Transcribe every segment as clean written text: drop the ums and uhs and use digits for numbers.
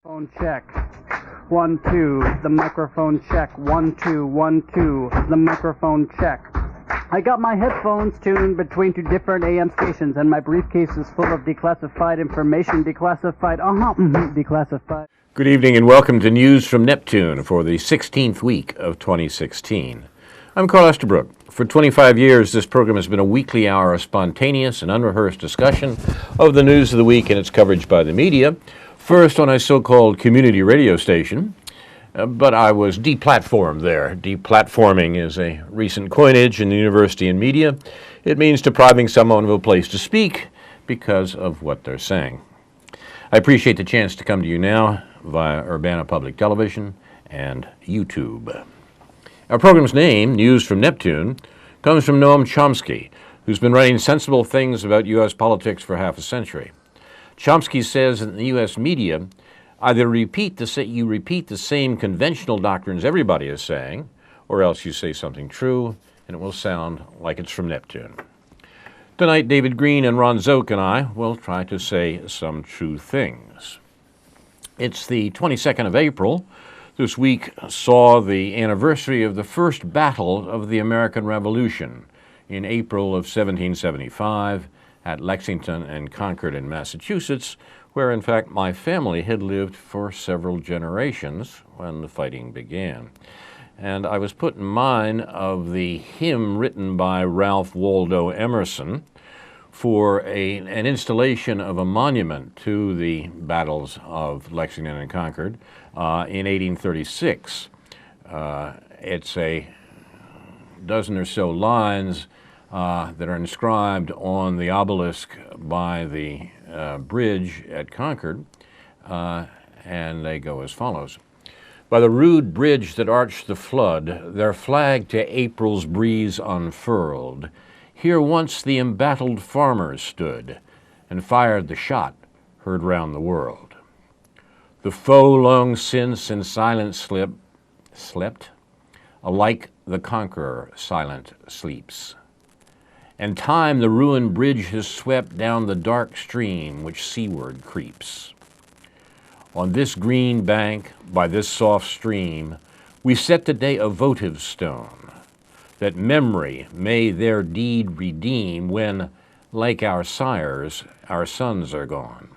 Phone check. 1, 2. The microphone check. 1, 2, 1, 2. The microphone check. I got my headphones tuned between two different AM stations, and my briefcase is full of declassified information. Declassified. Good evening and welcome to News from Neptune for the 16th week of 2016. I'm Carl Estabrook. For 25 years, this program has been a weekly hour of spontaneous and unrehearsed discussion of the news of the week and its coverage by the media. First on a so-called community radio station, but I was deplatformed there. Deplatforming is a recent coinage in the university and media. It means depriving someone of a place to speak because of what they're saying. I appreciate the chance to come to you now via Urbana Public Television and YouTube. Our program's name, News from Neptune, comes from Noam Chomsky, who's been writing sensible things about U.S. politics for half a century. Chomsky says in the U.S. media, either you repeat the same conventional doctrines everybody is saying, or else you say something true, and it will sound like it's from Neptune. Tonight, David Green and Ron Zoke and I will try to say some true things. It's the 22nd of April. This week saw the anniversary of the first battle of the American Revolution in April of 1775 at Lexington and Concord in Massachusetts, where in fact my family had lived for several generations when the fighting began. And I was put in mind of the hymn written by Ralph Waldo Emerson for an installation of a monument to the battles of Lexington and Concord in 1836. It's a dozen or so lines that are inscribed on the obelisk by the bridge at Concord, and they go as follows. By the rude bridge that arched the flood, their flag to April's breeze unfurled, here once the embattled farmers stood, and fired the shot heard round the world. The foe long since in silence slept, alike the conqueror silent sleeps. And time the ruined bridge has swept down the dark stream which seaward creeps. On this green bank, by this soft stream, we set today a votive stone, that memory may their deed redeem when, like our sires, our sons are gone.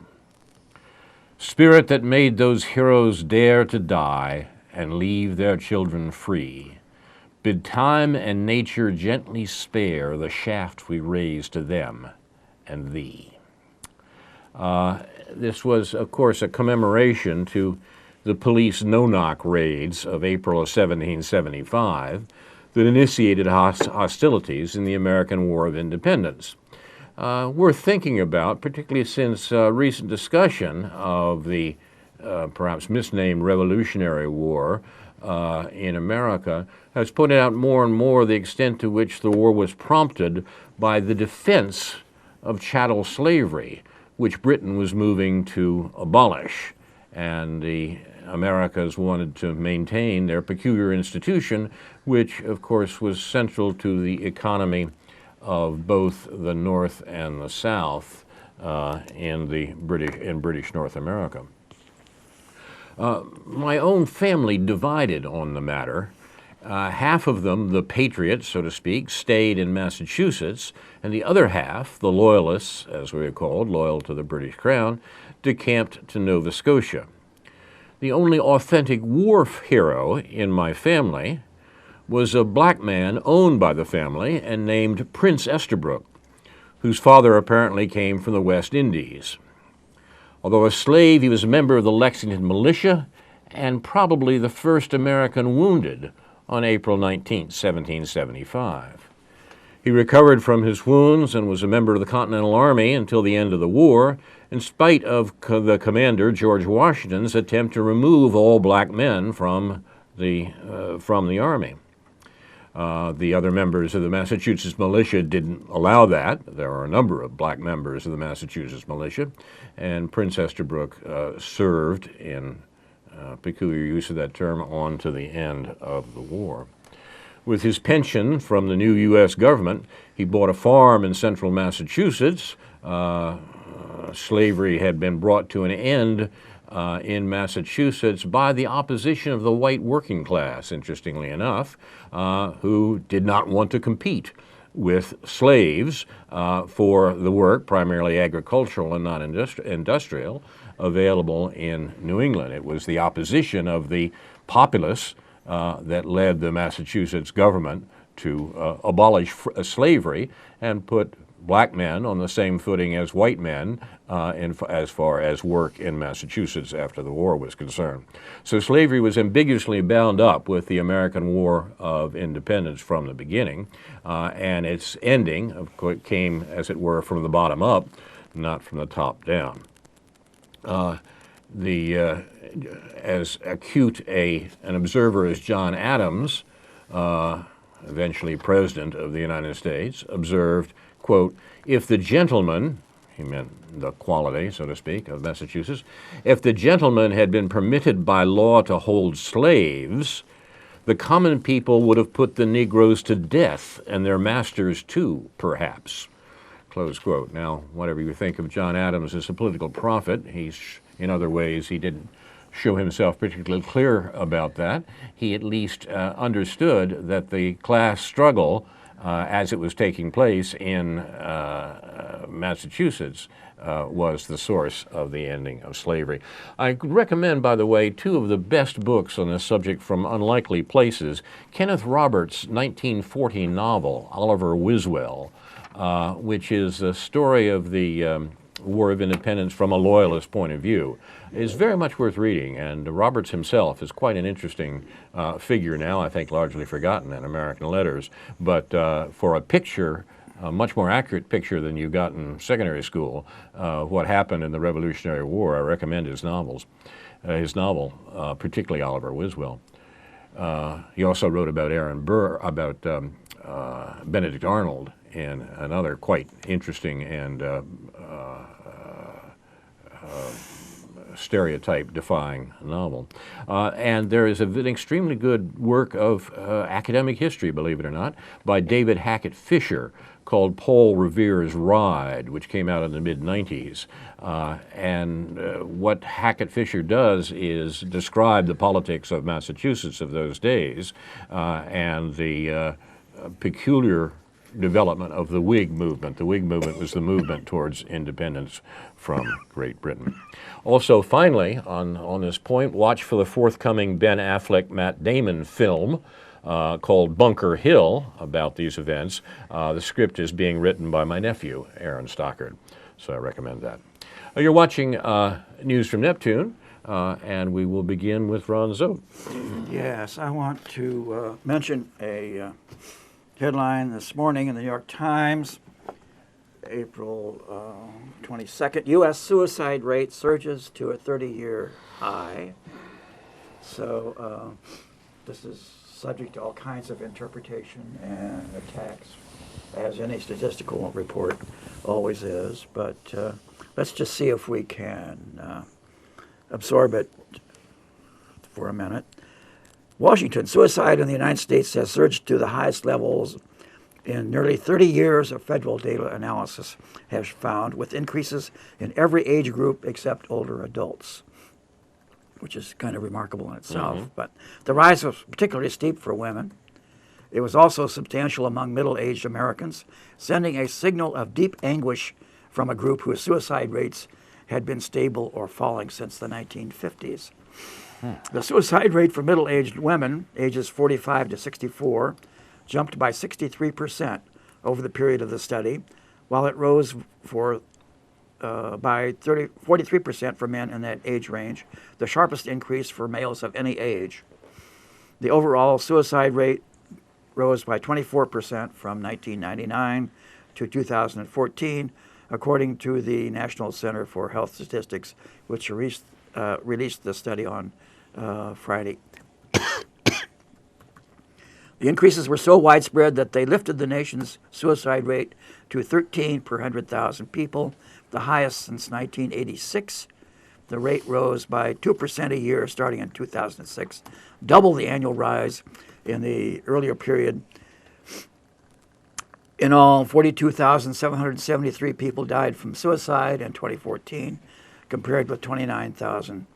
Spirit that made those heroes dare to die and leave their children free, bid time and nature gently spare the shaft we raise to them and thee. This was, of course, a commemoration to the police no-knock raids of April of 1775 that initiated hostilities in the American War of Independence. Worth thinking about, particularly since recent discussion of the perhaps misnamed Revolutionary War in America has pointed out more and more the extent to which the war was prompted by the defense of chattel slavery, which Britain was moving to abolish, and the Americas wanted to maintain their peculiar institution, which of course was central to the economy of both the North and the South in British North America. My own family divided on the matter. Half of them, the patriots, so to speak, stayed in Massachusetts, and the other half, the loyalists, as we are called, loyal to the British Crown, decamped to Nova Scotia. The only authentic war hero in my family was a black man owned by the family and named Prince Estabrook, whose father apparently came from the West Indies. Although a slave, he was a member of the Lexington militia and probably the first American wounded on April 19, 1775. He recovered from his wounds and was a member of the Continental Army until the end of the war, in spite of the commander, George Washington's, attempt to remove all black men from the Army. The other members of the Massachusetts militia didn't allow that. There are a number of black members of the Massachusetts militia, and Prince Estabrook served in peculiar use of that term on to the end of the war. With his pension from the new U.S. government, he bought a farm in central Massachusetts. Slavery had been brought to an end in Massachusetts by the opposition of the white working class, interestingly enough, who did not want to compete with slaves for the work, primarily agricultural and not industrial, available in New England. It was the opposition of the populace that led the Massachusetts government to abolish slavery and put black men on the same footing as white men as far as work in Massachusetts after the war was concerned. So slavery was ambiguously bound up with the American War of Independence from the beginning, and its ending of course, came, as it were, from the bottom up, not from the top down. As acute an observer as John Adams, eventually President of the United States, observed, quote, if the gentleman, he meant the quality, so to speak, of Massachusetts, if the gentleman had been permitted by law to hold slaves, the common people would have put the Negroes to death, and their masters too, perhaps. Close quote. Now, whatever you think of John Adams as a political prophet, in other ways, he didn't show himself particularly clear about that. He at least understood that the class struggle, as it was taking place in Massachusetts, was the source of the ending of slavery. I recommend, by the way, two of the best books on this subject from unlikely places. Kenneth Roberts' 1940 novel, Oliver Wiswell, which is the story of the War of Independence from a loyalist point of view, is very much worth reading, and Roberts himself is quite an interesting figure now, I think largely forgotten in American letters, but for a picture, a much more accurate picture than you got in secondary school, what happened in the Revolutionary War, I recommend his novel, particularly Oliver Wiswell. He also wrote about Benedict Arnold in another quite interesting and stereotype-defying novel. And there is an extremely good work of academic history, believe it or not, by David Hackett Fisher called Paul Revere's Ride, which came out in the mid-90s. What Hackett Fisher does is describe the politics of Massachusetts of those days and the peculiar development of the Whig movement. The Whig movement was the movement towards independence from Great Britain. Also, finally, on this point, watch for the forthcoming Ben Affleck, Matt Damon film called Bunker Hill about these events. The script is being written by my nephew, Aaron Stockard, so I recommend that. You're watching News from Neptune, and we will begin with Ron Zote. Yes, I want to mention a headline this morning in the New York Times, April 22nd. U.S. suicide rate surges to a 30-year high. So this is subject to all kinds of interpretation and attacks, as any statistical report always is. But let's just see if we can absorb it for a minute. Washington, suicide in the United States has surged to the highest levels in nearly 30 years of federal data analysis has found, with increases in every age group except older adults, which is kind of remarkable in itself. Mm-hmm. But the rise was particularly steep for women. It was also substantial among middle-aged Americans, sending a signal of deep anguish from a group whose suicide rates had been stable or falling since the 1950s. The suicide rate for middle-aged women, ages 45 to 64, jumped by 63% over the period of the study, while it rose by 43% for men in that age range, the sharpest increase for males of any age. The overall suicide rate rose by 24% from 1999 to 2014, according to the National Center for Health Statistics, which released the study on Friday. The increases were so widespread that they lifted the nation's suicide rate to 13 per 100,000 people, the highest since 1986. The rate rose by 2% a year starting in 2006, double the annual rise in the earlier period. In all, 42,773 people died from suicide in 2014, compared with 29,000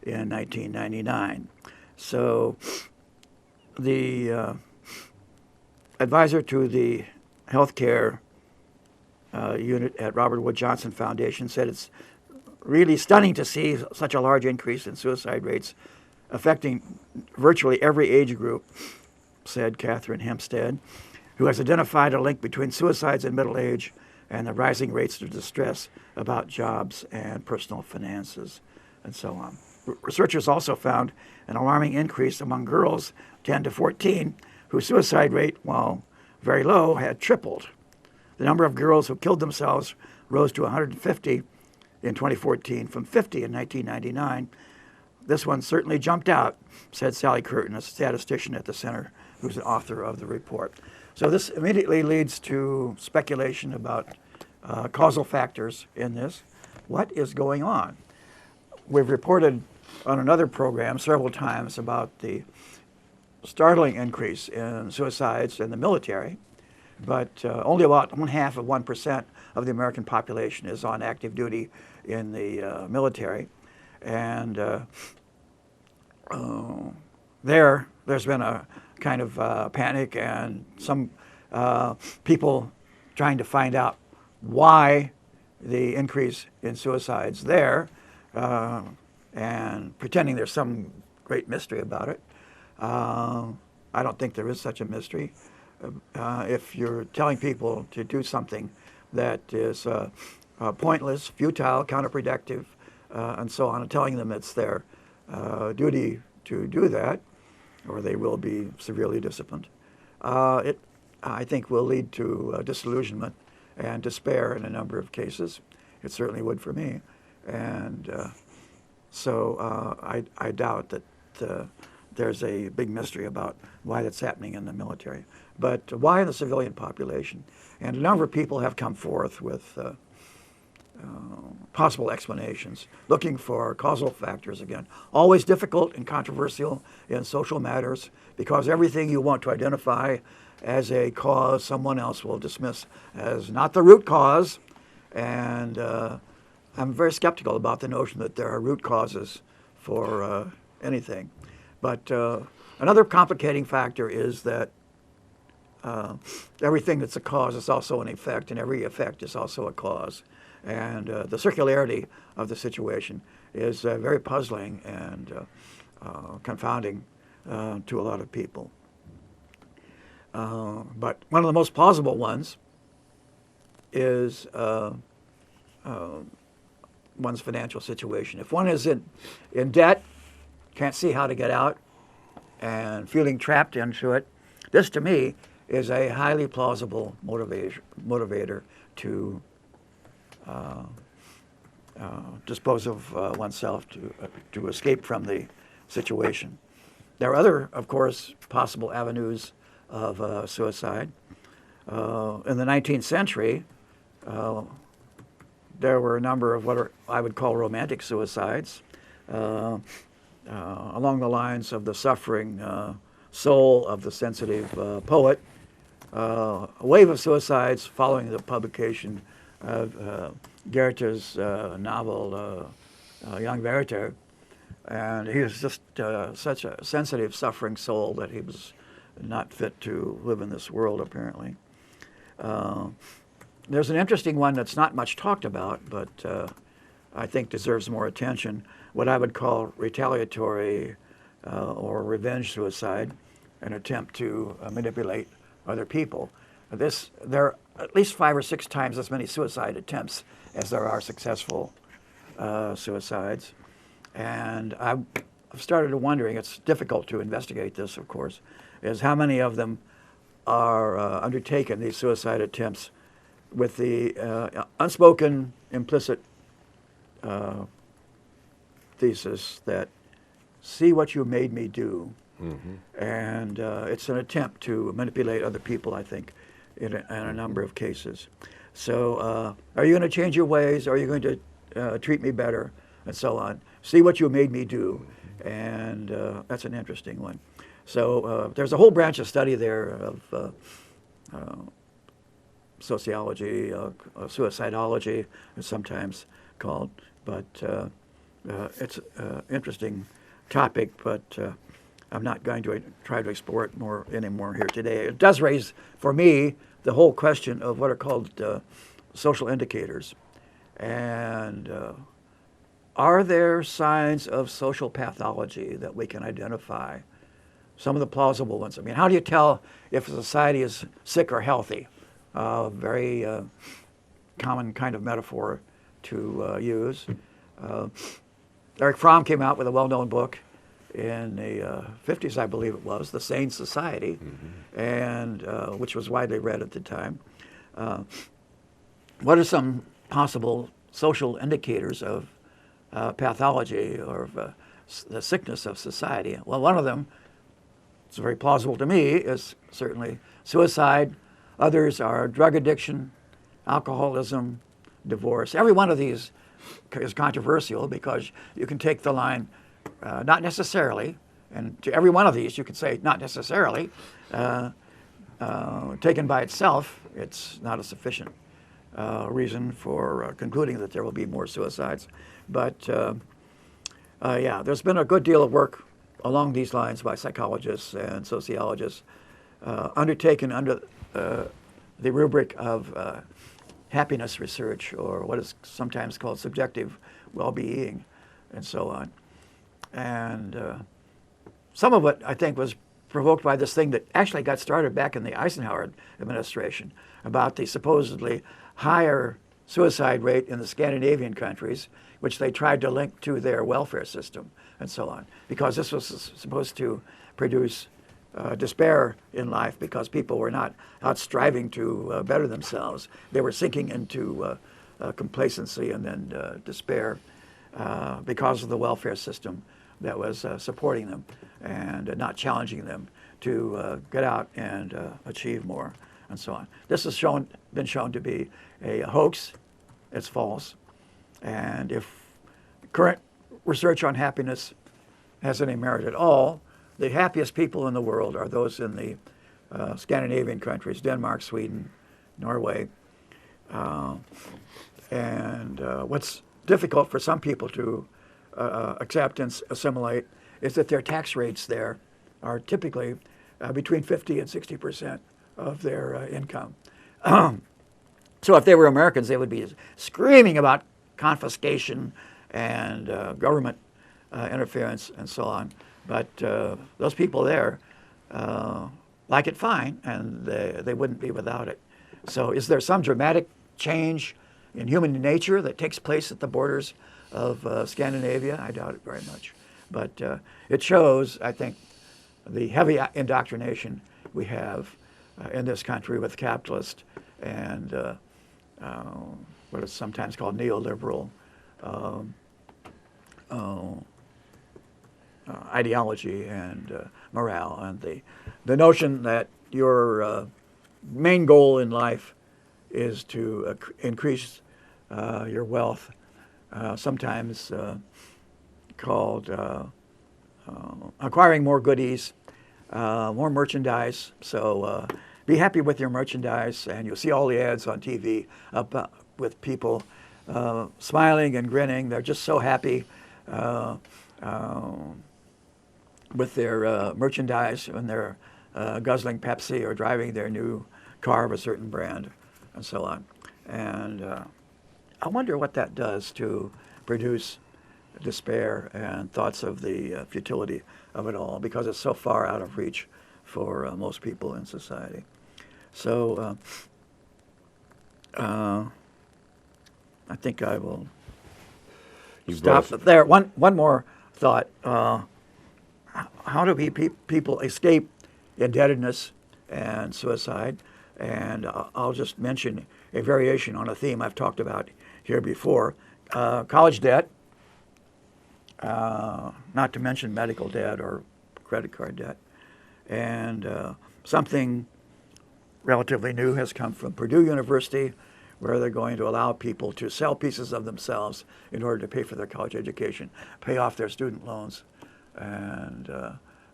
in 1999. So the advisor to the healthcare unit at Robert Wood Johnson Foundation said it's really stunning to see such a large increase in suicide rates affecting virtually every age group, said Catherine Hempstead, who has identified a link between suicides in middle age and the rising rates of distress about jobs and personal finances, and so on. Researchers also found an alarming increase among girls 10 to 14, whose suicide rate, while very low, had tripled. The number of girls who killed themselves rose to 150 in 2014 from 50 in 1999. This one certainly jumped out, said Sally Curtin, a statistician at the center who's the author of the report. So this immediately leads to speculation about causal factors in this. What is going on? We've reported on another program several times about the startling increase in suicides in the military, but only about 0.5% of the American population is on active duty in the military. And there's been a kind of panic and some people trying to find out why the increase in suicides there and pretending there's some great mystery about it. I don't think there is such a mystery. If you're telling people to do something that is pointless, futile, counterproductive, and so on, and telling them it's their duty to do that, or they will be severely disciplined, it, I think, will lead to disillusionment and despair in a number of cases. It certainly would for me. And so I doubt that there's a big mystery about why that's happening in the military. But why in the civilian population? And a number of people have come forth with possible explanations, looking for causal factors again. Always difficult and controversial in social matters, because everything you want to identify as a cause, someone else will dismiss as not the root cause. And I'm very skeptical about the notion that there are root causes for anything. But another complicating factor is that everything that's a cause is also an effect, and every effect is also a cause. And the circularity of the situation is very puzzling and confounding to a lot of people. But one of the most plausible ones is one's financial situation. If one is in debt, can't see how to get out, and feeling trapped into it, this to me is a highly plausible motivator to dispose of oneself, to escape from the situation. There are other, of course, possible avenues of suicide. In the 19th century, there were a number of what I would call romantic suicides, along the lines of the suffering soul of the sensitive poet. A wave of suicides following the publication of Goethe's novel Young Werther, and he was just such a sensitive, suffering soul that he was not fit to live in this world, apparently. There's an interesting one that's not much talked about, but I think deserves more attention, what I would call retaliatory or revenge suicide, an attempt to manipulate other people. There are at least 5 or 6 times as many suicide attempts as there are successful suicides. And I've started wondering, it's difficult to investigate this, of course, is how many of them are undertaken, these suicide attempts, with the unspoken, implicit thesis that, see what you made me do. Mm-hmm. And it's an attempt to manipulate other people, I think, in a number of cases. So are you going to change your ways? Are you going to treat me better? And so on. See what you made me do. And that's an interesting one. So there's a whole branch of study there of sociology, suicidology, it's sometimes called. But it's an interesting topic, but I'm not going to try to explore it anymore here today. It does raise, for me, the whole question of what are called social indicators. And are there signs of social pathology that we can identify? Some of the plausible ones. I mean, how do you tell if a society is sick or healthy? Very common kind of metaphor to use. Eric Fromm came out with a well-known book in the 50s, I believe it was, The Sane Society, and which was widely read at the time. What are some possible social indicators of pathology or of the sickness of society? Well, one of them, it's very plausible to me, is certainly suicide. Others are drug addiction, alcoholism, divorce. Every one of these is controversial because you can take the line, not necessarily, and to every one of these you could say not necessarily. Taken by itself, it's not a sufficient reason for concluding that there will be more suicides. But yeah, there's been a good deal of work along these lines by psychologists and sociologists undertaken under the rubric of happiness research, or what is sometimes called subjective well-being, and so on. And some of it, I think, was provoked by this thing that actually got started back in the Eisenhower administration about the supposedly higher suicide rate in the Scandinavian countries, which they tried to link to their welfare system and so on, because this was supposed to produce despair in life because people were not out striving to better themselves. They were sinking into complacency and then despair because of the welfare system that was supporting them and not challenging them to get out and achieve more and so on. This has been shown to be a hoax. It's false. And if current research on happiness has any merit at all, the happiest people in the world are those in the Scandinavian countries, Denmark, Sweden, Norway. And what's difficult for some people to accept and assimilate is that their tax rates there are typically between 50 and 60% of their income. So if they were Americans, they would be screaming about confiscation and government interference and so on. But those people there like it fine, and they wouldn't be without it. So is there some dramatic change in human nature that takes place at the borders of Scandinavia? I doubt it very much. But it shows, I think, the heavy indoctrination we have in this country with capitalist and what is sometimes called neoliberal ideology and morale, and the notion that your main goal in life is to increase your wealth, sometimes called acquiring more goodies, more merchandise. So be happy with your merchandise, and you'll see all the ads on TV with people smiling and grinning. They're just so happy with their merchandise when they're guzzling Pepsi or driving their new car of a certain brand and so on. And I wonder what that does to produce despair and thoughts of the futility of it all, because it's so far out of reach for most people in society. So I think I will stop there. One more thought. How do people escape indebtedness and suicide? And I'll just mention a variation on a theme I've talked about here before. College debt, not to mention medical debt or credit card debt. And something relatively new has come from Purdue University, where they're going to allow people to sell pieces of themselves in order to pay for their college education, pay off their student loans, and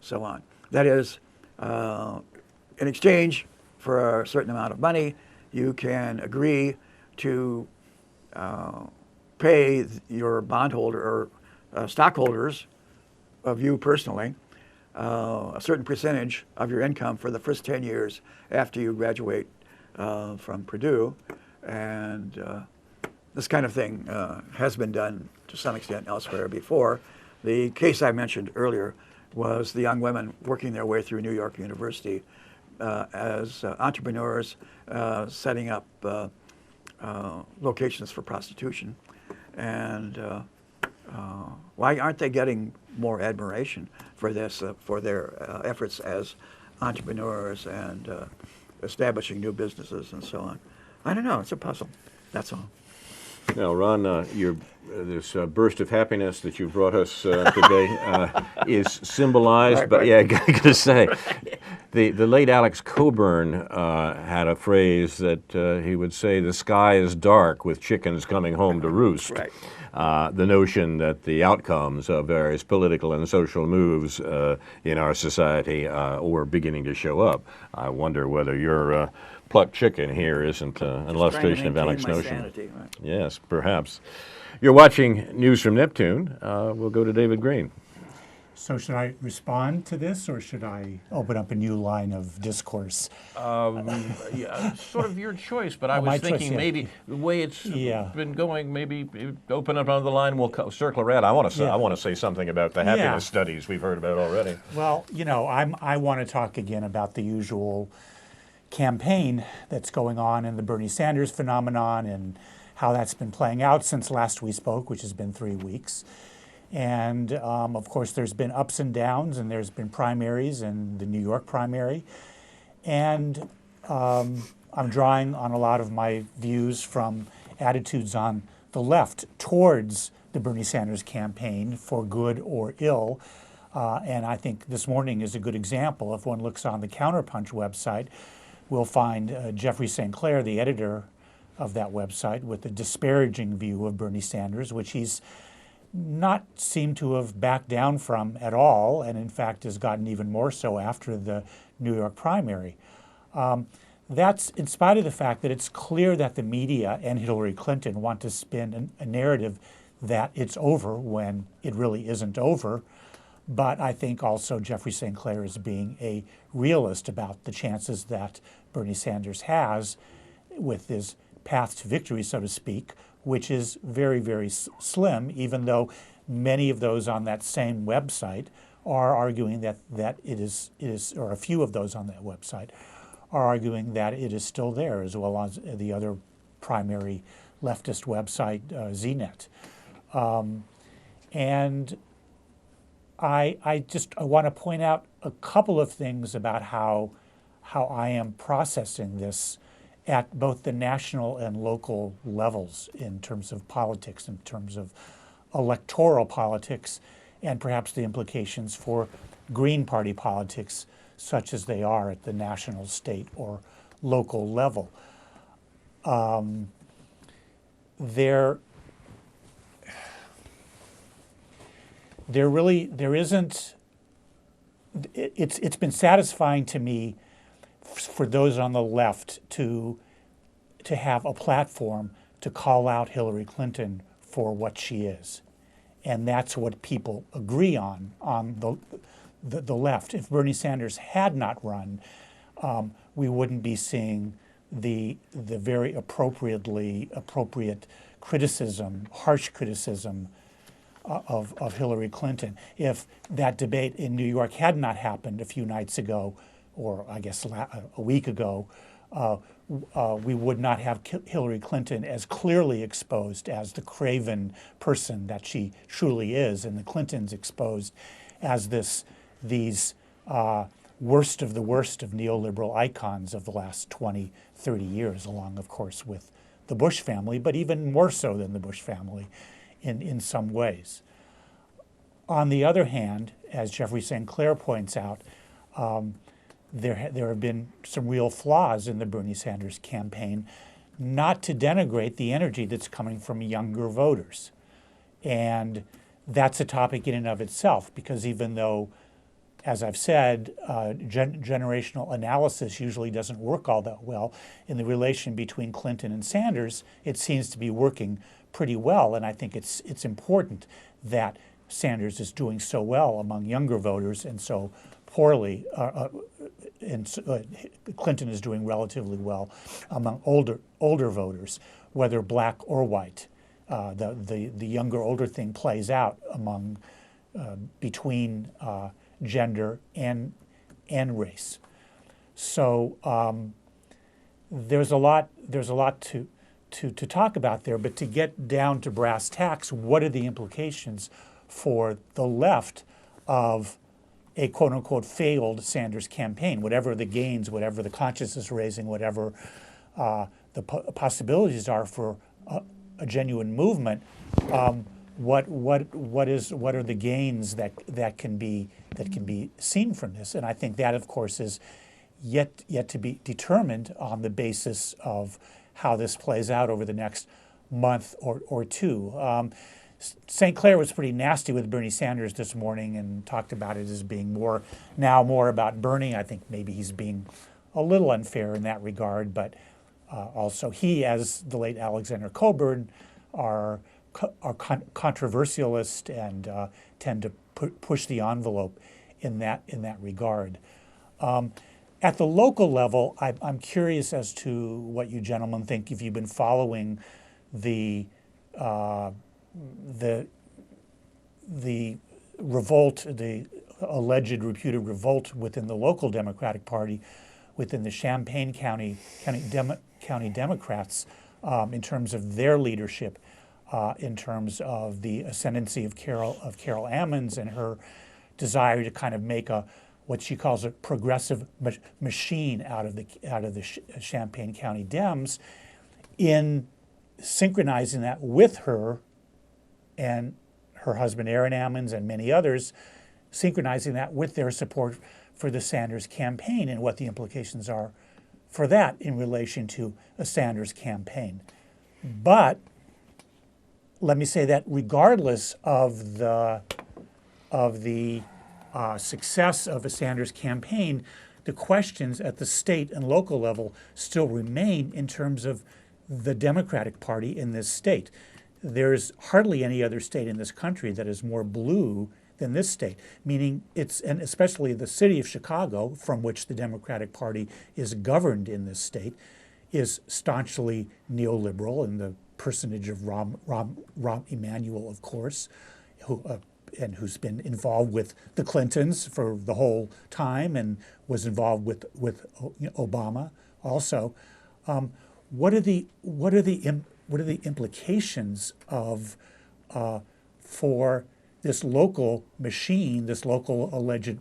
so on. That is, in exchange for a certain amount of money, you can agree to pay your bondholder or stockholders of you personally a certain percentage of your income for the first 10 years after you graduate from Purdue. And this kind of thing has been done to some extent elsewhere before. The case I mentioned earlier was the young women working their way through New York University as entrepreneurs, setting up locations for prostitution. And why aren't they getting more admiration for this, for their efforts as entrepreneurs and establishing new businesses and so on? I don't know. It's a puzzle. That's all. Now, Ron, this burst of happiness that you brought us today is symbolized Right, by, right. yeah, I got to say, the late Alex Coburn had a phrase that he would say, "The sky is dark with chickens coming home to roost." Right. The notion that the outcomes of various political and social moves in our society were beginning to show up. I wonder whether your plucked chicken here isn't an illustration of Alex's notion. Sanity, right. Yes, perhaps. You're watching News from Neptune. We'll go to David Green. So should I respond to this, or should I open up a new line of discourse? Yeah, sort of your choice, but I my was choice, thinking yeah. maybe the way it's Yeah. been going, maybe open up another line. We'll circle around. I want to say, Yeah. I want to say something about the happiness studies we've heard about already. Well, I want to talk again about the usual campaign that's going on in the Bernie Sanders phenomenon and how that's been playing out since last we spoke, which has been 3 weeks. And of course, there's been ups and downs, and there's been primaries and the New York primary. And I'm drawing on a lot of my views from attitudes on the left towards the Bernie Sanders campaign, for good or ill. And I think this morning is a good example. If one looks on the Counterpunch website, we'll find Jeffrey St. Clair, the editor of that website, with a disparaging view of Bernie Sanders, which he's not seemed to have backed down from at all, and in fact has gotten even more so after the New York primary. That's in spite of the fact that it's clear that the media and Hillary Clinton want to spin a narrative that it's over when it really isn't over. But I think also Jeffrey St. Clair is being a realist about the chances that Bernie Sanders has with his path to victory, so to speak, which is very, very slim, even though many of those on that same website are arguing that it is, or a few of those on that website are arguing that it is still there, as well as the other primary leftist website, ZNet. And I want to point out a couple of things about how I am processing this at both the national and local levels in terms of politics, in terms of electoral politics, and perhaps the implications for Green Party politics, such as they are at the national, state, or local level. There isn't. It's been satisfying to me for those on the left to have a platform to call out Hillary Clinton for what she is, and that's what people agree on the left. If Bernie Sanders had not run, we wouldn't be seeing the very appropriate criticism, harsh criticism of Hillary Clinton. If that debate in New York had not happened a few nights ago, or I guess a week ago, we would not have Hillary Clinton as clearly exposed as the craven person that she truly is, and the Clintons exposed as these worst of the worst of neoliberal icons of the last 20, 30 years, along, of course, with the Bush family, but even more so than the Bush family in some ways. On the other hand, as Jeffrey St. Clair points out, there have been some real flaws in the Bernie Sanders campaign, not to denigrate the energy that's coming from younger voters. And that's a topic in and of itself, because even though, as I've said, generational analysis usually doesn't work all that well, in the relation between Clinton and Sanders, it seems to be working pretty well. And I think it's important that Sanders is doing so well among younger voters and so poorly, Clinton is doing relatively well among older voters, whether black or white. The younger older thing plays out among between gender and race. So there's a lot to talk about there. But to get down to brass tacks, what are the implications for the left of a quote unquote failed Sanders campaign? Whatever the gains, whatever the consciousness raising, whatever the possibilities are for a genuine movement, what are the gains that can be seen from this? And I think that, of course, is yet to be determined on the basis of how this plays out over the next month or two. St. Clair was pretty nasty with Bernie Sanders this morning and talked about it as being more about Bernie. I think maybe he's being a little unfair in that regard, but also he, as the late Alexander Coburn, are controversialist and tend to push the envelope in that regard. At the local level, I'm curious as to what you gentlemen think, if you've been following the revolt, the alleged reputed revolt within the local Democratic Party, within the Champaign County Democrats, in terms of their leadership, in terms of the ascendancy of Carol Ammons and her desire to kind of make what she calls a progressive machine out of the Champaign County Dems, in synchronizing that with her and her husband Aaron Ammons and many others, synchronizing that with their support for the Sanders campaign and what the implications are for that in relation to a Sanders campaign. But let me say that regardless of the success of a Sanders campaign, the questions at the state and local level still remain in terms of the Democratic Party in this state. There's hardly any other state in this country that is more blue than this state, meaning and especially the city of Chicago, from which the Democratic Party is governed in this state, is staunchly neoliberal in the personage of Rahm Emanuel, of course, who's been involved with the Clintons for the whole time and was involved with Obama also. What are the implications of for this local machine, this local alleged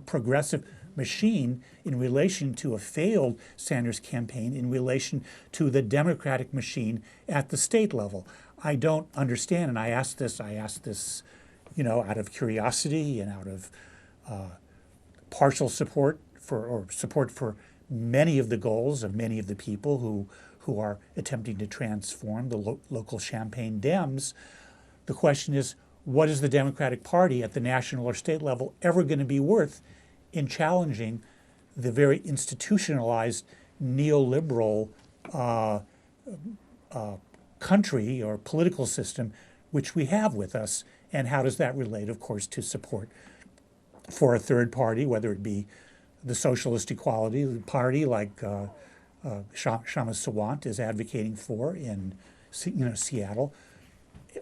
progressive machine, in relation to a failed Sanders campaign, in relation to the Democratic machine at the state level? I don't understand, and I asked this, out of curiosity and out of partial support for many of the goals of many of the people who are attempting to transform the local Champaign Dems. The question is, what is the Democratic Party at the national or state level ever going to be worth in challenging the very institutionalized neoliberal country or political system which we have with us? And how does that relate, of course, to support for a third party, whether it be the Socialist Equality Party, like Shama Sawant is advocating for in Seattle,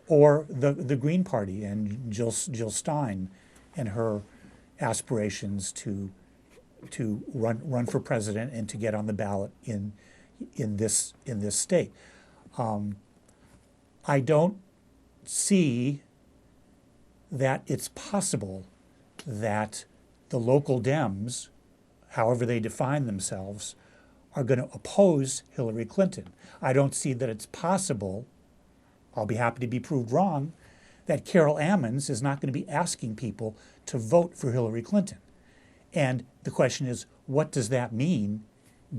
or the Green Party and Jill Stein and her aspirations to run for president and to get on the ballot in this state. I don't see that it's possible that the local Dems, however they define themselves, are going to oppose Hillary Clinton. I don't see that it's possible, I'll be happy to be proved wrong, that Carol Ammons is not going to be asking people to vote for Hillary Clinton. And the question is, what does that mean,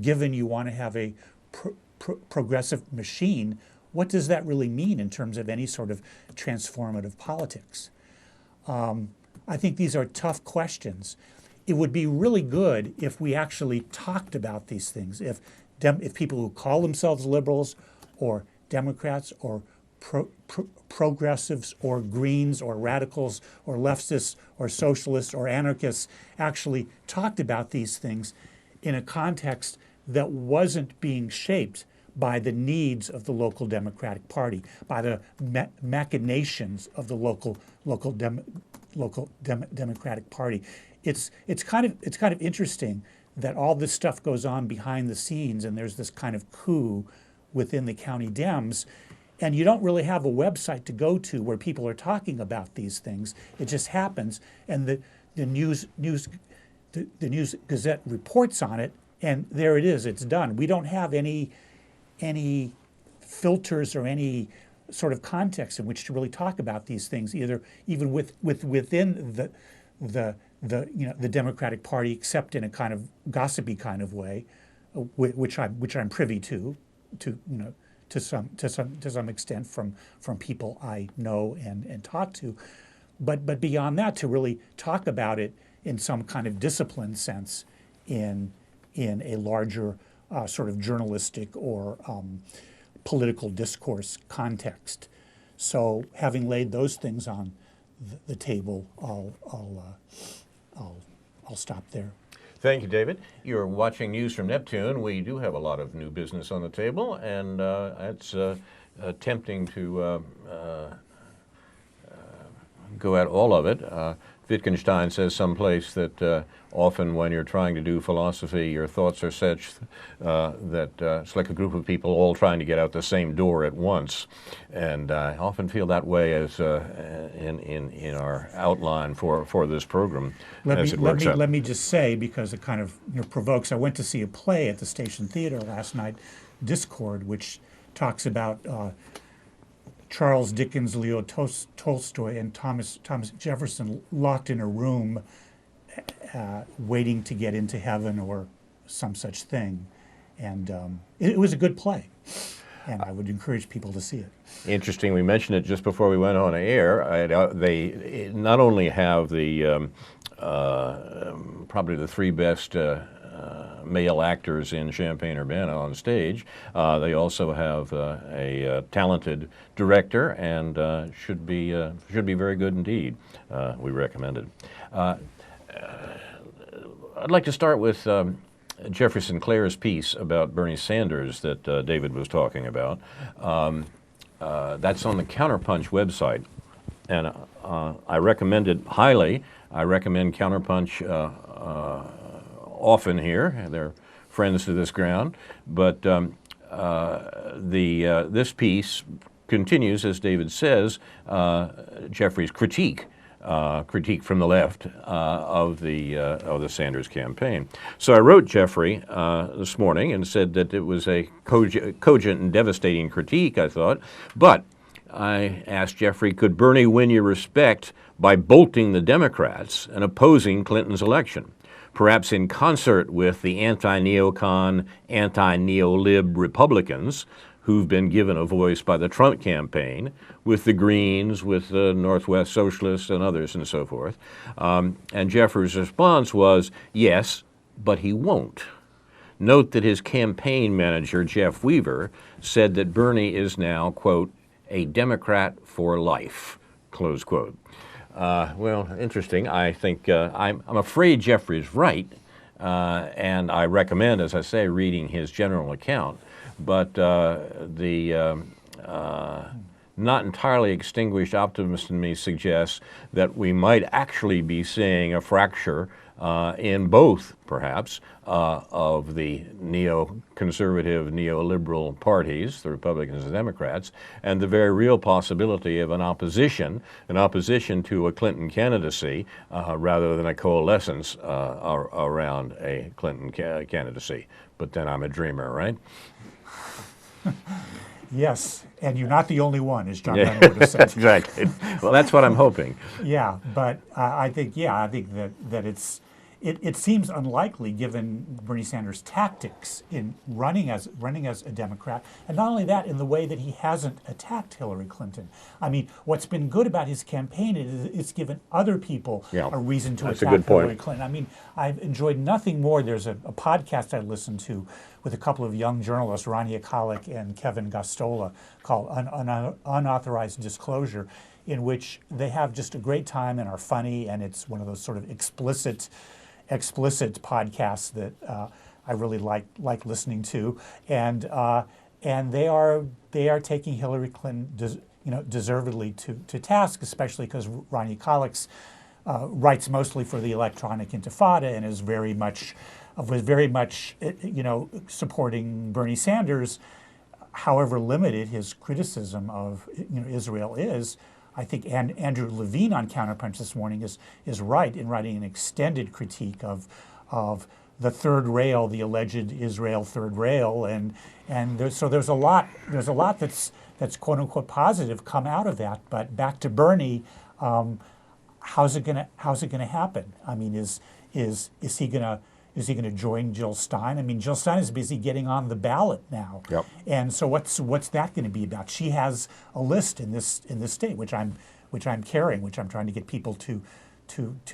given you want to have a progressive machine? What does that really mean in terms of any sort of transformative politics? I think these are tough questions. It would be really good if we actually talked about these things. If people who call themselves liberals or Democrats or progressives or Greens or radicals or leftists or socialists or anarchists actually talked about these things in a context that wasn't being shaped by the needs of the local Democratic Party, by the machinations of the local Democratic Party. It's kind of interesting that all this stuff goes on behind the scenes, and there's this kind of coup within the county Dems, and you don't really have a website to go to where people are talking about these things. It just happens, and the News Gazette reports on it, and there it is. It's done. We don't have any filters or any sort of context in which to really talk about these things, even within the Democratic Party, except in a kind of gossipy kind of way, which I'm privy to some extent from people I know and talk to, but beyond that, to really talk about it in some kind of disciplined sense in a larger sort of journalistic or political discourse context. So, having laid those things on the table, I'll stop there. Thank you, David. You're watching News from Neptune. We do have a lot of new business on the table, and it's tempting to go at all of it. Wittgenstein says someplace that often when you're trying to do philosophy, your thoughts are such that it's like a group of people all trying to get out the same door at once. And I often feel that way as in our outline for this program Let me just say, because it kind of provokes, I went to see a play at the Station Theater last night, Discord, which talks about Charles Dickens, Leo Tolstoy, and Thomas Jefferson locked in a room waiting to get into heaven or some such thing. And it was a good play, and I would encourage people to see it. Interesting. We mentioned it just before we went on air. They not only have the probably the three best male actors in Champaign-Urbana on stage. They also have a talented director, and should be very good indeed. We recommend it. I'd like to start with Jeffrey Sinclair's piece about Bernie Sanders that David was talking about. That's on the Counterpunch website, and I recommend it highly. I recommend Counterpunch often here. They're friends to this ground. But this piece continues, as David says, Jeffrey's critique from the left of the Sanders campaign. So I wrote Jeffrey this morning and said that it was a cogent and devastating critique, I thought. But I asked Jeffrey, could Bernie win your respect by bolting the Democrats and opposing Clinton's election? Perhaps in concert with the anti-neocon, anti-neolib Republicans who've been given a voice by the Trump campaign, with the Greens, with the Northwest Socialists and others and so forth. And Jeffrey's response was, yes, but he won't. Note that his campaign manager, Jeff Weaver, said that Bernie is now, quote, a Democrat for life, close quote. Well, interesting. I think I'm afraid Jeffrey's right, and I recommend, as I say, reading his general account. But the not entirely extinguished optimist in me suggests that we might actually be seeing a fracture in both, perhaps, of the neoconservative, neoliberal parties, the Republicans and Democrats, and the very real possibility of an opposition to a Clinton candidacy rather than a coalescence around a Clinton candidacy. But then I'm a dreamer, right? Yes, and you're not the only one, as John Lennon would have said. Exactly. Well, that's what I'm hoping. Yeah, but I think that it seems unlikely, given Bernie Sanders' tactics in running as a Democrat, and not only that, in the way that he hasn't attacked Hillary Clinton. I mean, what's been good about his campaign is it's given other people Yeah, a reason to that's a attack good point. Hillary Clinton. I mean, I've enjoyed nothing more. There's a podcast I listened to with a couple of young journalists, Rania Khalek and Kevin Gostola, called Unauthorized Disclosure, in which they have just a great time and are funny, and it's one of those sort of explicit podcasts that I really like listening to, and they are taking Hillary Clinton deservedly to task, especially because Rania Khalek writes mostly for the Electronic Intifada and is was very much supporting Bernie Sanders, however limited his criticism of Israel is. I think Andrew Levine on Counterpunch this morning is right in writing an extended critique of the third rail, the alleged Israel third rail, and there's a lot that's quote unquote positive come out of that. But back to Bernie, how's it gonna happen? I mean, is he gonna join Jill Stein? I mean, Jill Stein is busy getting on the ballot now. Yep. And so what's that going to be about? She has a list in this state, which I'm carrying, which I'm trying to get people to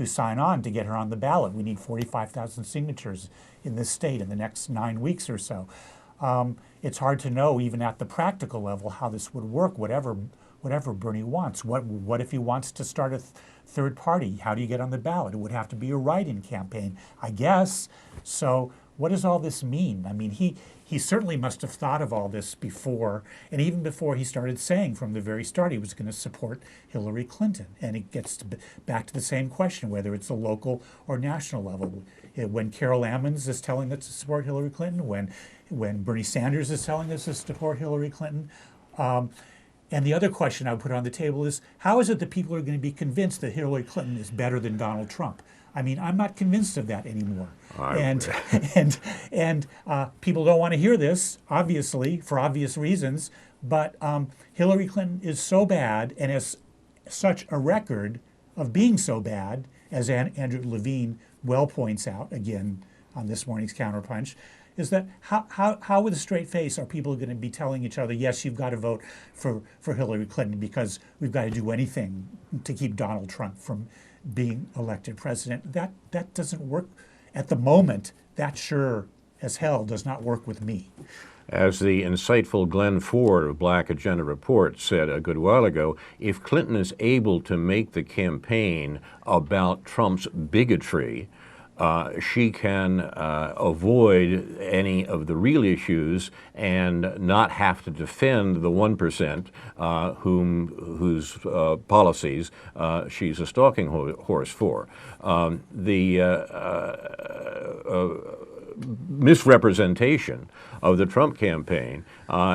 sign on to get her on the ballot. We need 45,000 signatures in this state in the next 9 weeks or so. It's hard to know, even at the practical level, how this would work. Whatever Bernie wants. What if he wants to start a third party? How do you get on the ballot? It would have to be a write-in campaign, I guess. So what does all this mean? I mean, he certainly must have thought of all this before, and even before he started saying from the very start he was going to support Hillary Clinton. And it gets back to the same question, whether it's a local or national level. When Carol Ammons is telling us to support Hillary Clinton, when Bernie Sanders is telling us to support Hillary Clinton. And the other question I would put on the table is, how is it that people are going to be convinced that Hillary Clinton is better than Donald Trump? I mean, I'm not convinced of that anymore. And people don't want to hear this, obviously, for obvious reasons. But Hillary Clinton is so bad and has such a record of being so bad, as Andrew Levine well points out, again, on this morning's Counterpunch, is that how with a straight face are people going to be telling each other, yes, you've got to vote for Hillary Clinton because we've got to do anything to keep Donald Trump from being elected president? That doesn't work at the moment. That sure as hell does not work with me. As the insightful Glenn Ford of Black Agenda Report said a good while ago, if Clinton is able to make the campaign about Trump's bigotry, she can avoid any of the real issues and not have to defend the 1% whose policies she's a stalking horse for. Misrepresentation of the Trump campaign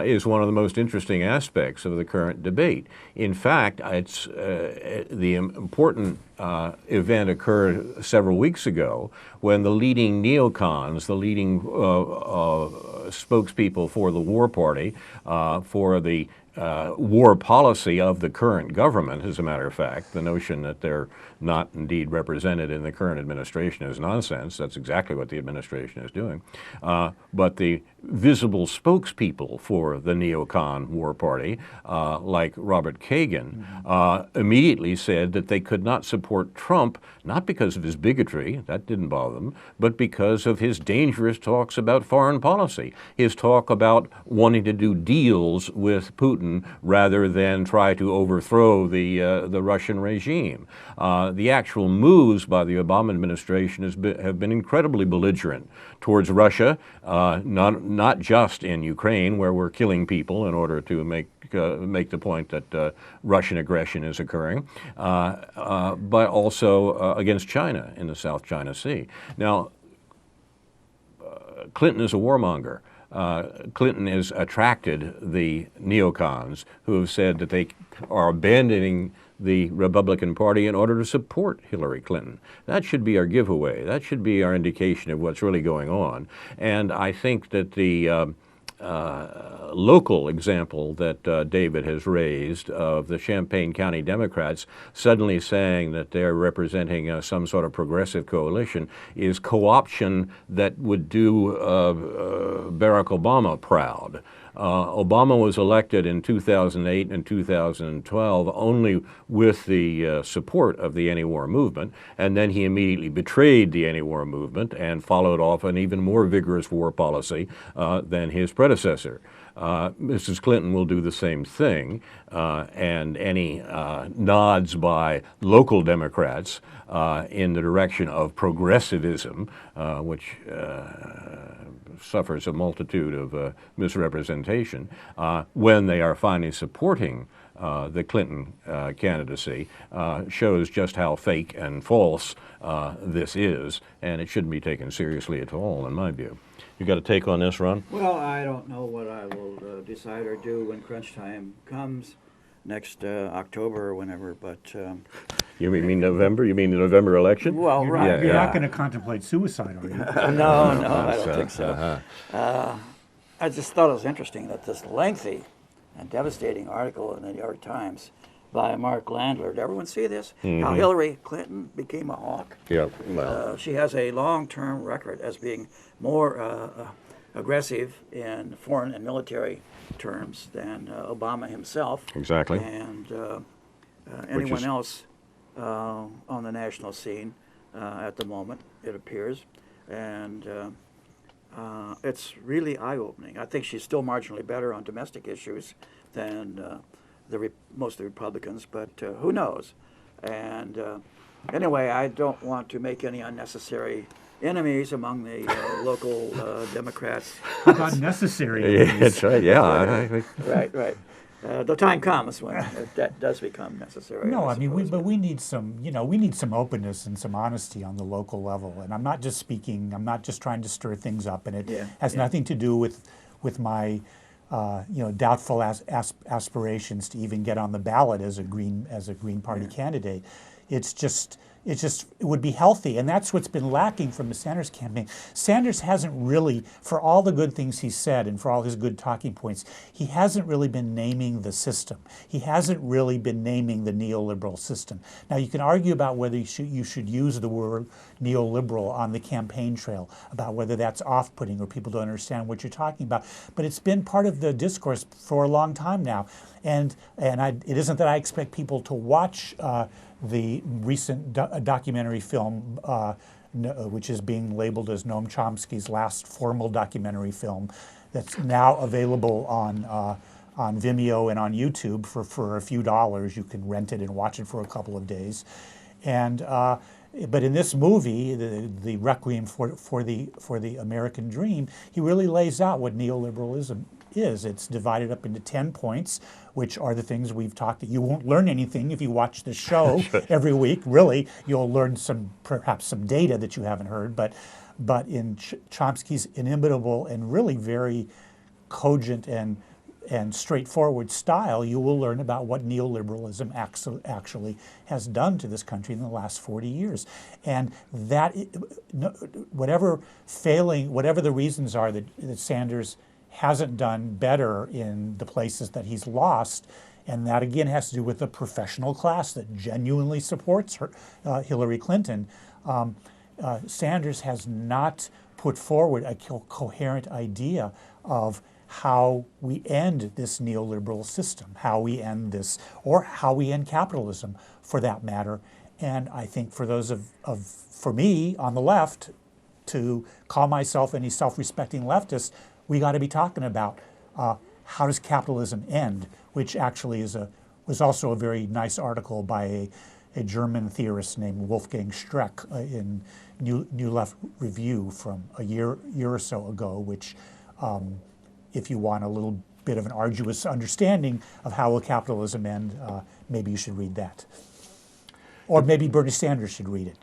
is one of the most interesting aspects of the current debate. In fact, it's the important event occurred several weeks ago when the leading neocons, the leading spokespeople for the War Party, for the war policy of the current government, as a matter of fact. The notion that they're not indeed represented in the current administration is nonsense. That's exactly what the administration is doing. But the visible spokespeople for the neocon war party, like Robert Kagan, immediately said that they could not support Trump, not because of his bigotry, that didn't bother them, but because of his dangerous talks about foreign policy, his talk about wanting to do deals with Putin rather than try to overthrow the Russian regime. The actual moves by the Obama administration have been incredibly belligerent towards Russia, not just in Ukraine, where we're killing people in order to make the point that Russian aggression is occurring, but also against China in the South China Sea. Now, Clinton is a warmonger. Clinton has attracted the neocons who have said that they are abandoning the Republican Party in order to support Hillary Clinton. That should be our giveaway. That should be our indication of what's really going on. And I think that the local example that David has raised of the Champaign County Democrats suddenly saying that they're representing some sort of progressive coalition is co-option that would do Barack Obama proud. Obama was elected in 2008 and 2012 only with the support of the anti-war movement, and then he immediately betrayed the anti-war movement and followed off an even more vigorous war policy than his predecessor. Mrs. Clinton will do the same thing, and any nods by local Democrats in the direction of progressivism, which suffers a multitude of misrepresentation, when they are finally supporting the Clinton candidacy, shows just how fake and false this is, and it shouldn't be taken seriously at all, in my view. You got a take on this, Ron? Well, I don't know what I will decide or do when crunch time comes next October or whenever, but... You mean November? You mean the November election? Well, right. You're not going to contemplate suicide, are you? No, I don't think so. I just thought it was interesting that this lengthy and devastating article in the New York Times by Mark Landler. Did everyone see this? How Hillary Clinton became a hawk? Yeah, well. She has a long-term record as being more aggressive in foreign and military terms than Obama himself. Exactly. And anyone else on the national scene at the moment, it appears. And it's really eye-opening. I think she's still marginally better on domestic issues than most of the Republicans, but who knows? And anyway, I don't want to make any unnecessary enemies among the local Democrats. How about necessary? Yeah, that's right, yeah. Right. The time comes when that does become necessary. No, I mean, we need some, we need some openness and some honesty on the local level. And I'm not just trying to stir things up, and it has nothing to do with my, doubtful aspirations to even get on the ballot as a Green Party candidate. It would be healthy, and that's what's been lacking from the Sanders campaign. Sanders hasn't really, for all the good things he said and for all his good talking points, he hasn't really been naming the system. He hasn't really been naming the neoliberal system. Now, you can argue about whether you should use the word neoliberal on the campaign trail, about whether that's off-putting or people don't understand what you're talking about, but it's been part of the discourse for a long time now. And it isn't that I expect people to watch the recent documentary film, which is being labeled as Noam Chomsky's last formal documentary film, that's now available on Vimeo and on YouTube for a few dollars. You can rent it and watch it for a couple of days. And but in this movie, the Requiem for the American Dream, he really lays out what neoliberalism is. It's divided up into 10 points, which are the things we've talked about. You won't learn anything if you watch the show every week. Really, you'll learn perhaps some data that you haven't heard. But in Chomsky's inimitable and really very cogent and straightforward style, you will learn about what neoliberalism actually has done to this country in the last 40 years. And that, whatever the reasons are that Sanders hasn't done better in the places that he's lost, and that again has to do with the professional class that genuinely supports Hillary Clinton. Sanders has not put forward a coherent idea of how we end this neoliberal system, how we end this, or how we end capitalism, for that matter. And I think for those for me on the left, to call myself any self-respecting leftist, we got to be talking about how does capitalism end, which actually was also a very nice article by a German theorist named Wolfgang Streeck in New Left Review from a year or so ago, which if you want a little bit of an arduous understanding of how will capitalism end, maybe you should read that. Or maybe Bernie Sanders should read it.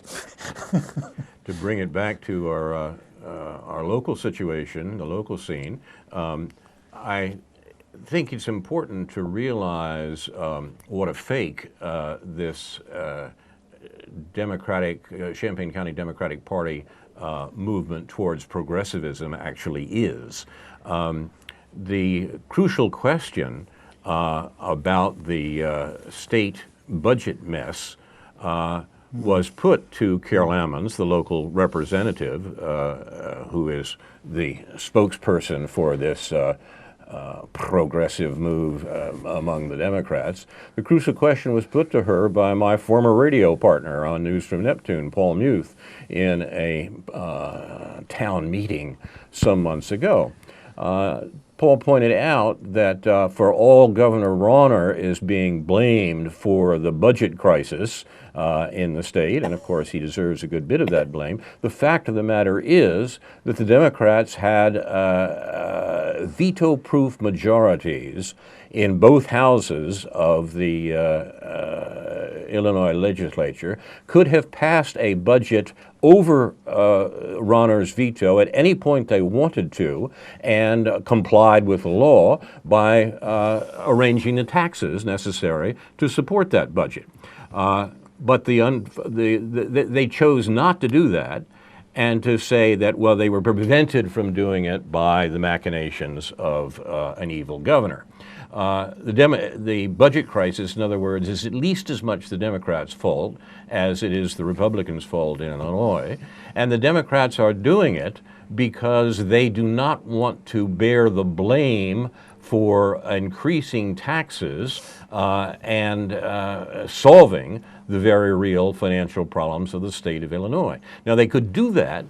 To bring it back to our local situation, the local scene, I think it's important to realize what a fake this Champaign County Democratic Party movement towards progressivism actually is. the crucial question about the state budget mess was put to Carol Ammons, the local representative, who is the spokesperson for this progressive move among the Democrats. The crucial question was put to her by my former radio partner on News from Neptune, Paul Muth, in a town meeting some months ago. Paul pointed out that for all Governor Rauner is being blamed for the budget crisis in the state, and of course he deserves a good bit of that blame, the fact of the matter is that the Democrats had veto-proof majorities in both houses of the Illinois legislature, could have passed a budget over Rauner's veto at any point they wanted to, and complied with the law by arranging the taxes necessary to support that budget. But they chose not to do that, and to say that, well, they were prevented from doing it by the machinations of an evil governor. The budget crisis, in other words, is at least as much the Democrats' fault as it is the Republicans' fault in Illinois. And the Democrats are doing it because they do not want to bear the blame for increasing taxes and solving the very real financial problems of the state of Illinois. Now, they could do that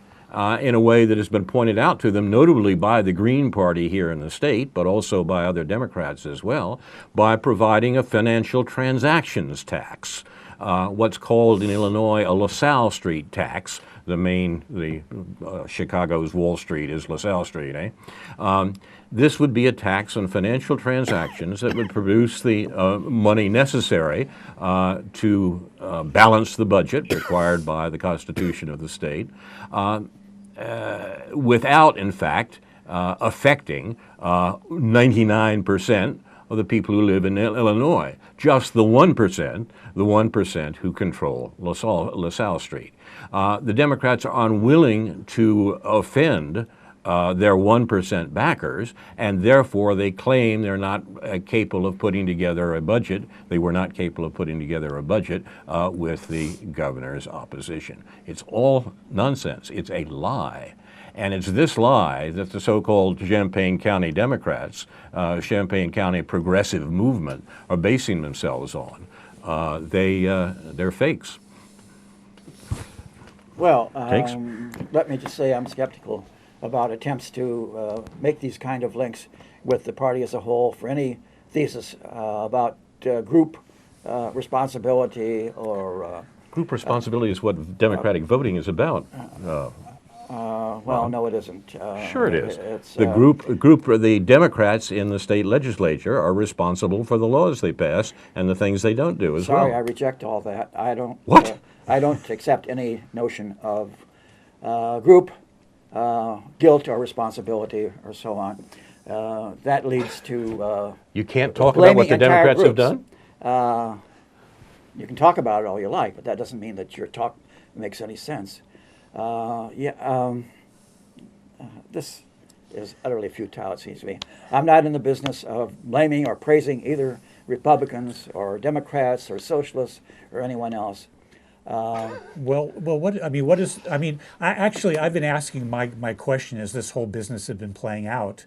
in a way that has been pointed out to them, notably by the Green Party here in the state, but also by other Democrats as well, by providing a financial transactions tax, what's called in Illinois a LaSalle Street tax. Chicago's Wall Street is LaSalle Street, eh? This would be a tax on financial transactions that would produce the money necessary to balance the budget required by the Constitution of the state, without, in fact, affecting 99% of the people who live in Illinois, just the 1% who control LaSalle Street. The Democrats are unwilling to offend their 1% backers, and therefore they claim they're not capable of putting together a budget. They were not capable of putting together a budget with the governor's opposition. It's all nonsense. It's a lie. And it's this lie that the so-called Champaign County Democrats, Champaign County Progressive Movement, are basing themselves on. They're fakes. Well, let me just say I'm skeptical about attempts to make these kind of links with the party as a whole for any thesis about group responsibility or... Group responsibility is what democratic voting is about. Well, no, it isn't. Sure it is. The Democrats in the state legislature are responsible for the laws they pass and the things they don't do as well. Sorry, I reject all that. I don't. What? I don't accept any notion of group guilt or responsibility or so on. That leads to you can't talk about what the Democrats have done? You can talk about it all you like, but that doesn't mean that your talk makes any sense. This is utterly futile, it seems to me. I'm not in the business of blaming or praising either Republicans or Democrats or socialists or anyone else. I've been asking my question as this whole business has been playing out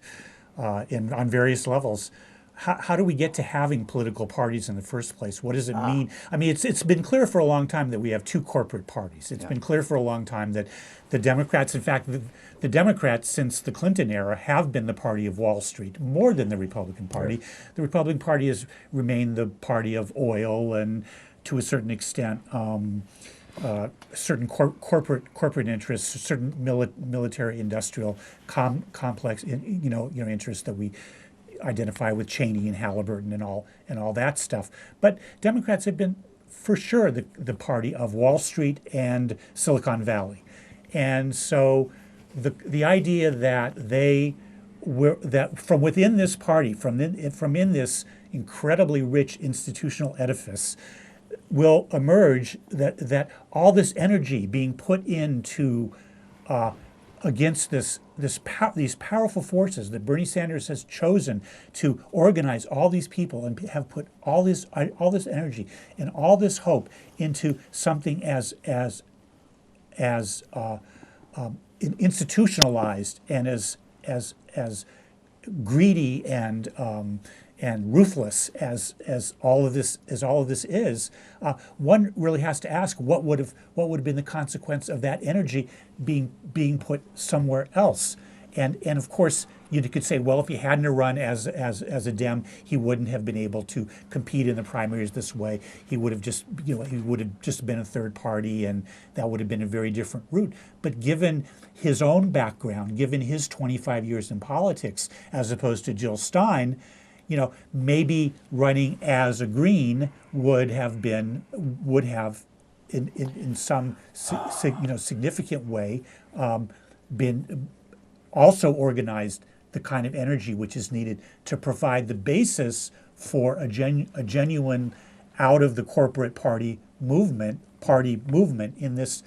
on various levels. How do we get to having political parties in the first place? What does it mean? I mean, it's been clear for a long time that we have two corporate parties. It's been clear for a long time that the Democrats, in fact, the Democrats since the Clinton era have been the party of Wall Street more than the Republican Party. Right. The Republican Party has remained the party of oil and, to a certain extent, certain corporate interests, certain military industrial complex interests that we identify with Cheney and Halliburton and all that stuff. But Democrats have been, for sure, the party of Wall Street and Silicon Valley. And so the idea that that from within this party, from in this incredibly rich institutional edifice, will emerge that all this energy being put into against these powerful forces that Bernie Sanders has chosen to organize all these people and have put all this energy and all this hope into something as institutionalized and as greedy and ruthless as all of this is, one really has to ask what would have been the consequence of that energy being put somewhere else. And of course, you could say, well, if he hadn't run as a Dem, he wouldn't have been able to compete in the primaries this way. He would have just been a third party, and that would have been a very different route. But given his own background, given his 25 years in politics, as opposed to Jill Stein, maybe running as a Green would have in some significant way been also organized the kind of energy which is needed to provide the basis for a genuine out of the corporate party movement in this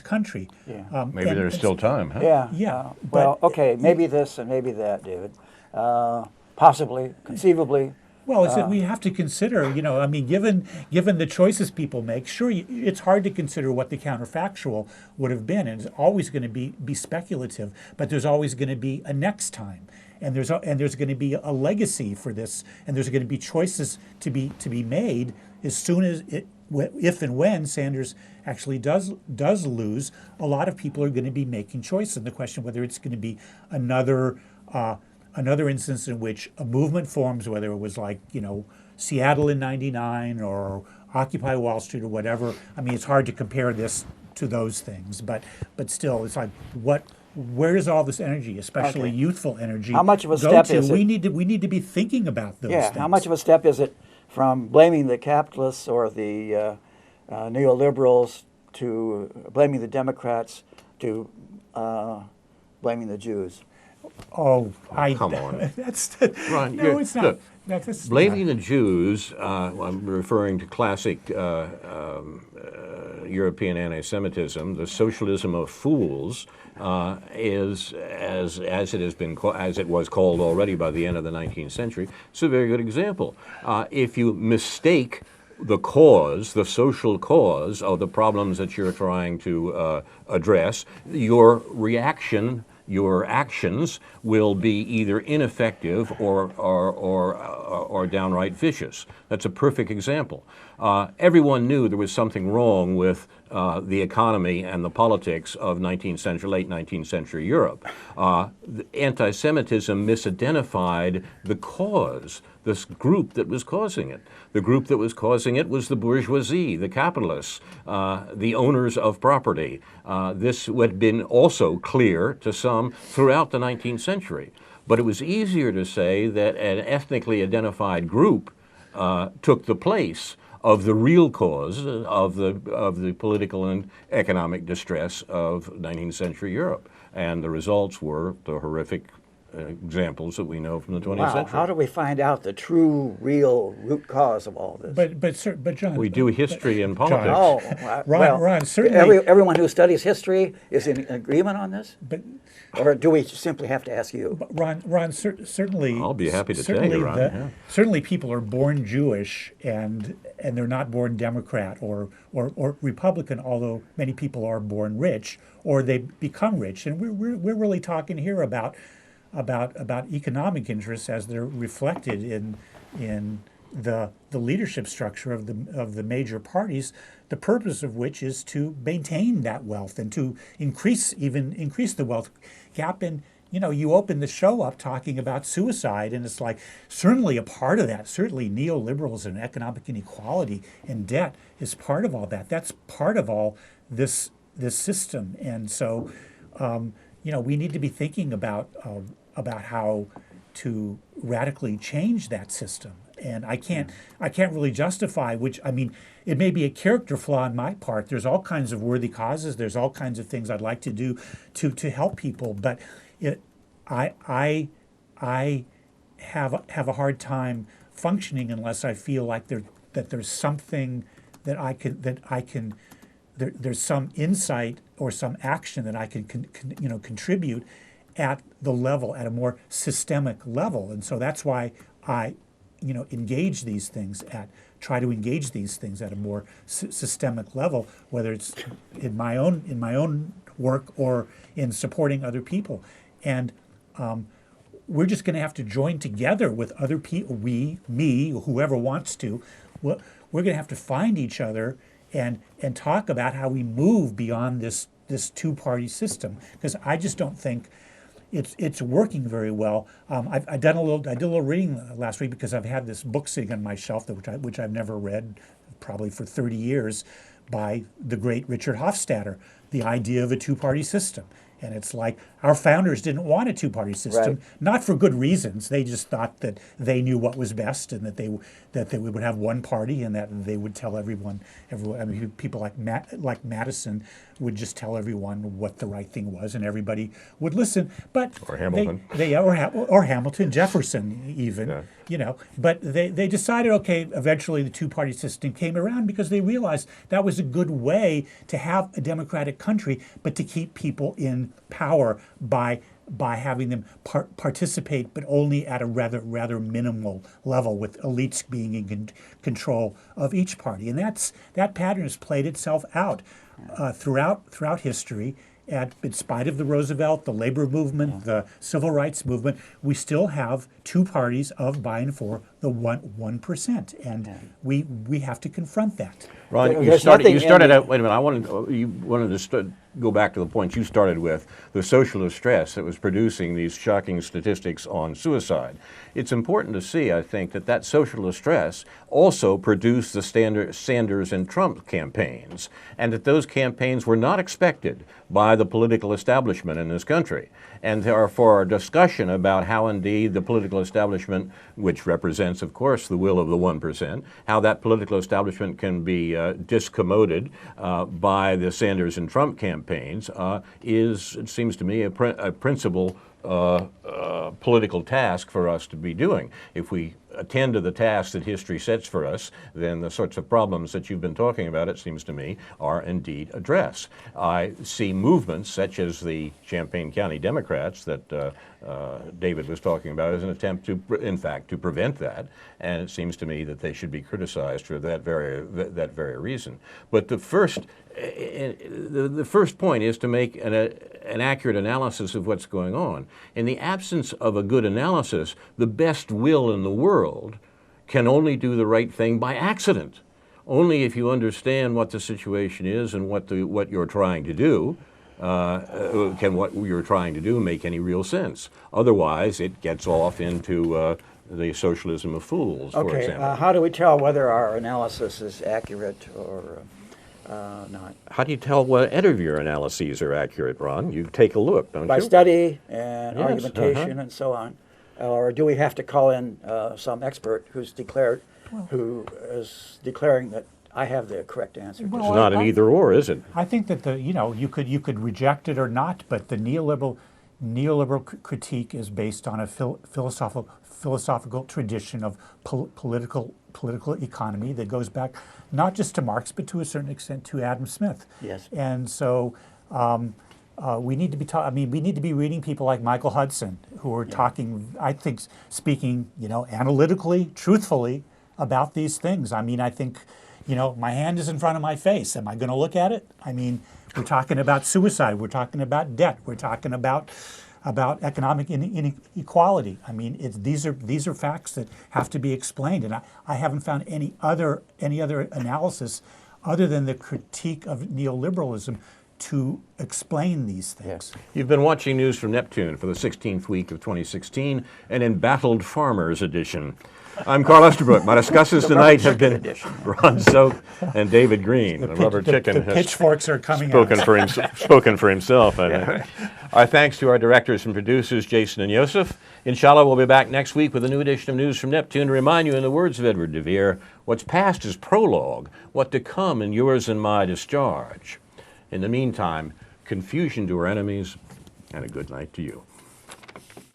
country. Yeah. Maybe there's still time, huh? Yeah. Yeah. Well, okay, maybe this and maybe that, David. Possibly, conceivably. Well, we have to consider, given the choices people make, sure, it's hard to consider what the counterfactual would have been, and it's always going to be speculative. But there's always going to be a next time, and there's going to be a legacy for this, and there's going to be choices to be made as soon as if and when Sanders actually does lose. A lot of people are going to be making choices, and the question whether it's going to be another instance in which a movement forms, whether it was like, Seattle in '99 or Occupy Wall Street or whatever. I mean, it's hard to compare this to those things, but still, it's like, where does all this energy, especially youthful energy, how much of a go step to? is it? We need to be thinking about those things. How much of a step is it from blaming the capitalists or the neoliberals to blaming the Democrats to blaming the Jews? Come on. That's Ron, no, it's not. Look, That's blaming the Jews, I'm referring to classic European anti-Semitism, the socialism of fools, is as it was called already by the end of the 19th century. It's a very good example. If you mistake the cause, the social cause of the problems that you're trying to address, your reaction, your actions will be either ineffective or downright vicious. That's a perfect example. Everyone knew there was something wrong with the economy and the politics of late 19th century Europe. Anti-Semitism misidentified the cause, this group that was causing it. The group that was causing it was the bourgeoisie, the capitalists, the owners of property. This had been also clear to some throughout the 19th century. But it was easier to say that an ethnically identified group took the place of the real cause of the political and economic distress of 19th century Europe. And the results were the horrific examples that we know from the 20th century. How do we find out the true, real root cause of all this? But John, We do history and politics. Oh, Ron, certainly. Everyone who studies history is in agreement on this? But Or do we simply have to ask you? Ron, certainly. I'll be happy to tell you, Ron. Certainly, people are born Jewish and they're not born Democrat or Republican. Although many people are born rich or they become rich, and we're really talking here about economic interests as they're reflected in the leadership structure of the major parties, the purpose of which is to maintain that wealth and to increase the wealth gap. And you open the show up talking about suicide, and it's like certainly a part of that. Certainly neoliberalism and economic inequality and debt is part of all that. That's part of all this system. And so we need to be thinking about how to radically change that system. And I can't really justify it may be a character flaw on my part. There's all kinds of worthy causes. There's all kinds of things I'd like to do to help people. But I have a hard time functioning unless I feel like there's something that there's some insight or some action that I can contribute at the level, at a more systemic level. And so that's why I try to engage these things at a more systemic level, whether it's in my own work or in supporting other people. And we're just going to have to join together with other people, me, whoever wants to. We're going to have to find each other and talk about how we move beyond this two-party system, because I just don't think it's working very well. I did a little reading last week, because I've had this book sitting on my shelf which I've never read probably for 30 years, by the great Richard Hofstadter, The Idea of a Two-Party System. And it's like, our founders didn't want a two-party system, not for good reasons. They just thought that they knew what was best, and that they would have one party, and that they would tell everyone. I mean, people like Madison would just tell everyone what the right thing was, and everybody would listen. But or Hamilton, or Hamilton, Jefferson, even. Yeah. But they decided, okay, eventually the two-party system came around, because they realized that was a good way to have a democratic country, but to keep people in power by having them participate, but only at a rather minimal level, with elites being in control of each party. And that pattern has played itself out throughout history. And in spite of the Roosevelt, the labor movement, the civil rights movement, we still have two parties of by and for the 1%, and we have to confront that. Ron, you started out. Wait a minute. You wanted to go back to the point you started with, the socialist stress that was producing these shocking statistics on suicide. It's important to see, I think, that socialist stress also produced the Sanders and Trump campaigns, and that those campaigns were not expected by the political establishment in this country. And therefore, our discussion about how indeed the political establishment, which represents, of course, the will of the 1%, how that political establishment can be discommoded by the Sanders and Trump campaigns is, it seems to me, a principal political task for us to be doing. If we attend to the task that history sets for us, then the sorts of problems that you've been talking about, it seems to me, are indeed addressed. I see movements such as the Champaign County Democrats that David was talking about as an attempt to, in fact, to prevent that, and it seems to me that they should be criticized for that very reason. But the first point is to make an accurate analysis of what's going on. In the absence of a good analysis, the best will in the world can only do the right thing by accident. Only if you understand what the situation is and what you're trying to do, can what you're trying to do make any real sense. Otherwise, it gets off into the socialism of fools, for example. How do we tell whether our analysis is accurate or not? How do you tell whether of your analyses are accurate, Ron? You take a look, don't you? By study and argumentation and so on. Or do we have to call in some expert who is declaring that I have the correct answer? It's not an either or, is it? I think that you could reject it or not, but the neoliberal critique is based on a philosophical tradition of political economy that goes back not just to Marx, but to a certain extent to Adam Smith. Yes. And so we need to be we need to be reading people like Michael Hudson, who are talking, I think, speaking, analytically, truthfully about these things. I mean, I think, my hand is in front of my face. Am I going to look at it? I mean, we're talking about suicide. We're talking about debt. We're talking about economic inequality. I mean, these are facts that have to be explained, and I haven't found any other analysis other than the critique of neoliberalism to explain these things. Yeah. You've been watching News from Neptune for the 16th week of 2016, an embattled farmers edition. I'm Carl Estabrook. My discussers tonight have been Ron Soak and David Green. The rubber chicken the pitchforks are coming spoken out. Spoken for himself. Our thanks to our directors and producers, Jason and Yosef. Inshallah, we'll be back next week with a new edition of News from Neptune to remind you, in the words of Edward de Vere, what's past is prologue, what to come in yours and my discharge. In the meantime, confusion to our enemies, and a good night to you.